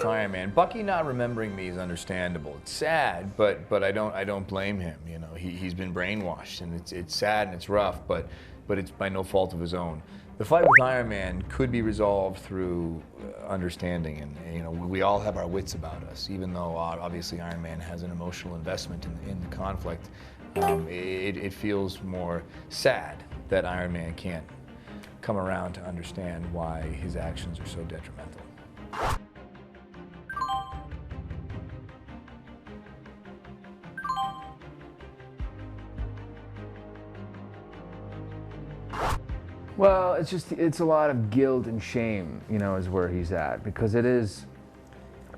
with Iron Man. Bucky not remembering me is understandable. It's sad, but I don't blame him. You know, he's been brainwashed, and it's sad and it's rough, but it's by no fault of his own. The fight with Iron Man could be resolved through understanding, and you know, we all have our wits about us. Even though obviously Iron Man has an emotional investment in the conflict, it feels more sad that Iron Man can't come around to understand why his actions are so detrimental. Well, it's a lot of guilt and shame, you know, is where he's at, because it is,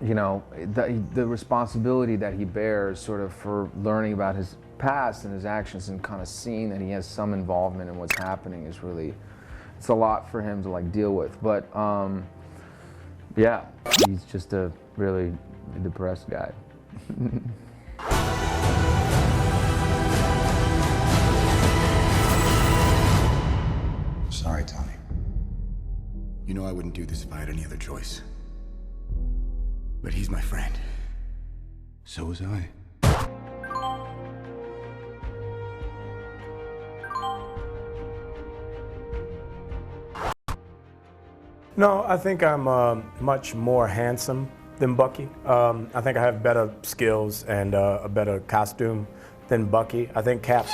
you know, the responsibility that he bears sort of for learning about his past and his actions and kind of seeing that he has some involvement in what's happening is really, it's a lot for him to like deal with. But yeah, he's just a really depressed guy. Sorry, Tony. You know I wouldn't do this if I had any other choice. But he's my friend. So was I. No, I think I'm much more handsome than Bucky. I think I have better skills and a better costume than Bucky. I think Cap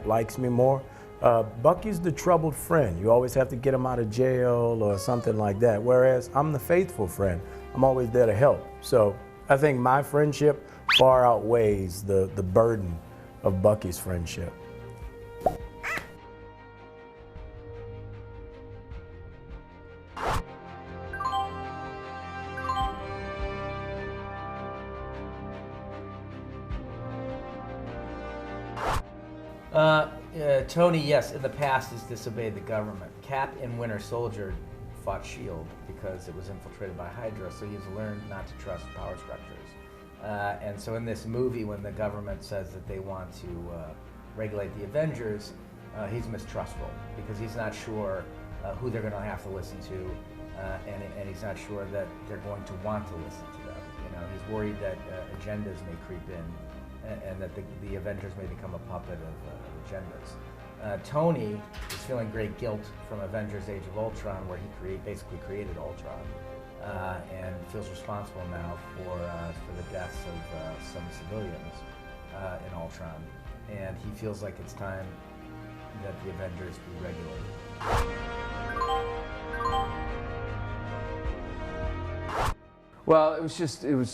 likes me more. Bucky's the troubled friend. You always have to get him out of jail or something like that. Whereas I'm the faithful friend. I'm always there to help. So I think my friendship far outweighs the burden of Bucky's friendship. Tony, yes, in the past has disobeyed the government. Cap in Winter Soldier fought S.H.I.E.L.D. because it was infiltrated by Hydra, so he's learned not to trust power structures. And so in this movie, when the government says that they want to regulate the Avengers, he's mistrustful because he's not sure who they're going to have to listen to, and he's not sure that they're going to want to listen to them. You know, he's worried that agendas may creep in, and that the Avengers may become a puppet of agendas. Tony is feeling great guilt from Avengers Age of Ultron, where he basically created Ultron, and feels responsible now for the deaths of some civilians in Ultron. And he feels like it's time that the Avengers be regulated. Well, it was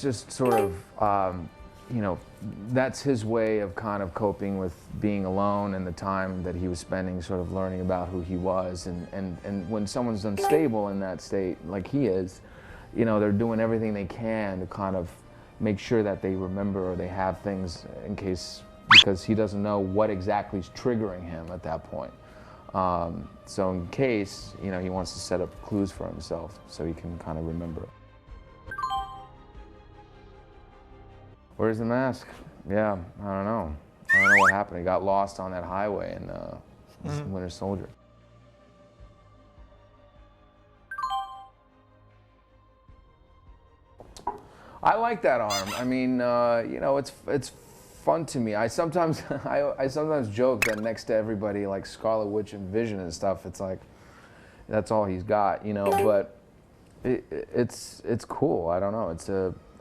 just sort of, you know, that's his way of kind of coping with being alone and the time that he was spending sort of learning about who he was. And when someone's unstable in that state, like he is, you know, they're doing everything they can to kind of make sure that they remember or they have things in case, because he doesn't know what exactly is triggering him at that point. So in case, you know, he wants to set up clues for himself so he can kind of remember it. Where's the mask? Yeah, I don't know. I don't know what happened. He got lost on that highway in Winter Soldier. I like that arm. I mean, you know, it's fun to me. I sometimes joke that next to everybody like Scarlet Witch and Vision and stuff, it's like that's all he's got, you know. But it's cool. I don't know.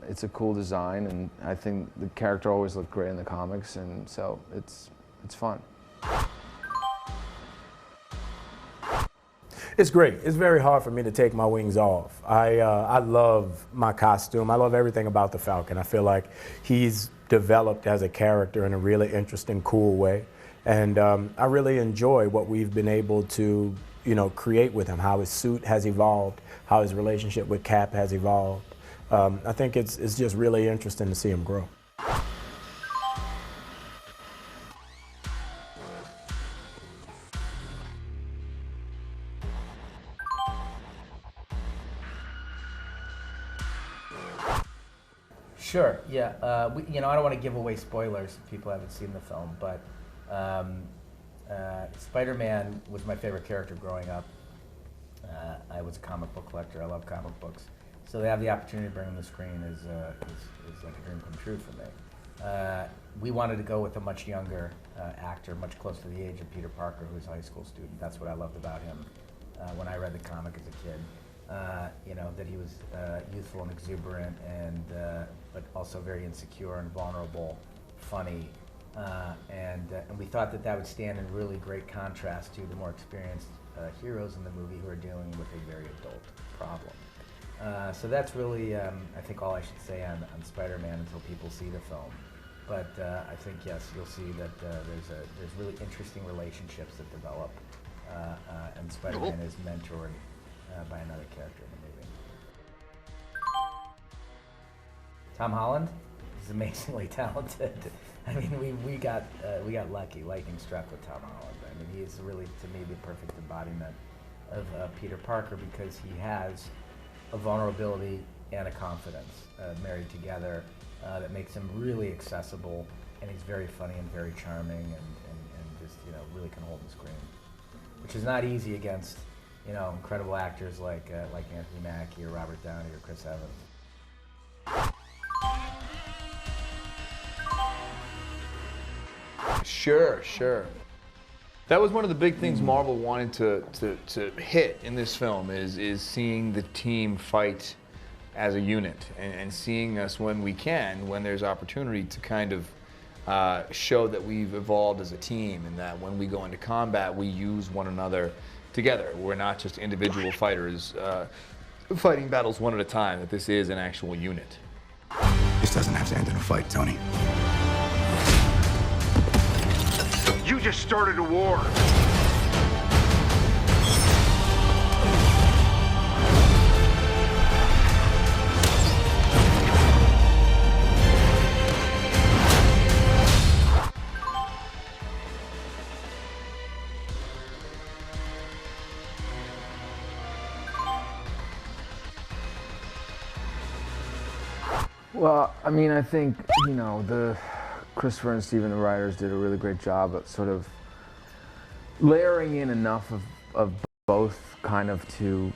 It's a cool design, and I think the character always looked great in the comics, and so it's fun. It's great. It's very hard for me to take my wings off. I love my costume. I love everything about the Falcon. I feel like he's developed as a character in a really interesting, cool way, and I really enjoy what we've been able to, you know, create with him. How his suit has evolved, how his relationship with Cap has evolved. I think it's just really interesting to see him grow. Sure, yeah. You know, I don't want to give away spoilers if people haven't seen the film, but SpiderMan was my favorite character growing up. I was a comic book collector. I love comic books. So to have the opportunity to bring him to the screen is like a dream come true for me. We wanted to go with a much younger actor, much closer to the age of Peter Parker, who was a high school student. That's what I loved about him when I read the comic as a kid. You know, that he was youthful and exuberant, and but also very insecure and vulnerable, funny, and we thought that that would stand in really great contrast to the more experienced heroes in the movie who are dealing with a very adult problem. So that's really, I think, all I should say on Spider-Man until people see the film. But I think, yes, you'll see that there's really interesting relationships that develop, and Spider-Man is mentored by another character in the movie. Tom Holland is amazingly talented. I mean, we got lucky, lightning struck with Tom Holland. I mean, he is really, to me, the perfect embodiment of Peter Parker, because he has a vulnerability and a confidence married together that makes him really accessible, and he's very funny and very charming, and just, you know, really can hold the screen, which is not easy against, you know, incredible actors like Anthony Mackie or Robert Downey or Chris Evans. Sure. That was one of the big things Marvel wanted to hit in this film is seeing the team fight as a unit, and seeing us when there's opportunity to kind of show that we've evolved as a team, and that when we go into combat we use one another together. We're not just individual fighters fighting battles one at a time, that this is an actual unit. This doesn't have to end in a fight, Tony. You just started a war. Well, I mean, I think, you know, the Christopher and Steven, the writers, did a really great job at sort of layering in enough of both, kind of to,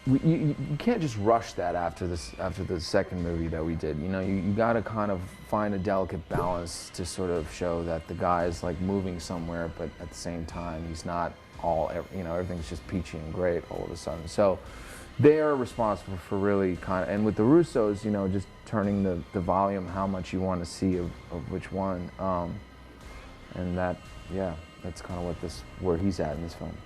you can't just rush that after the second movie that we did. You know, you got to kind of find a delicate balance to sort of show that the guy is like moving somewhere, but at the same time he's not all, you know, everything's just peachy and great all of a sudden. So they are responsible for really kind of, and with the Russos, you know, just turning the volume, how much you want to see of which one, and that, yeah, that's kind of where he's at in this film.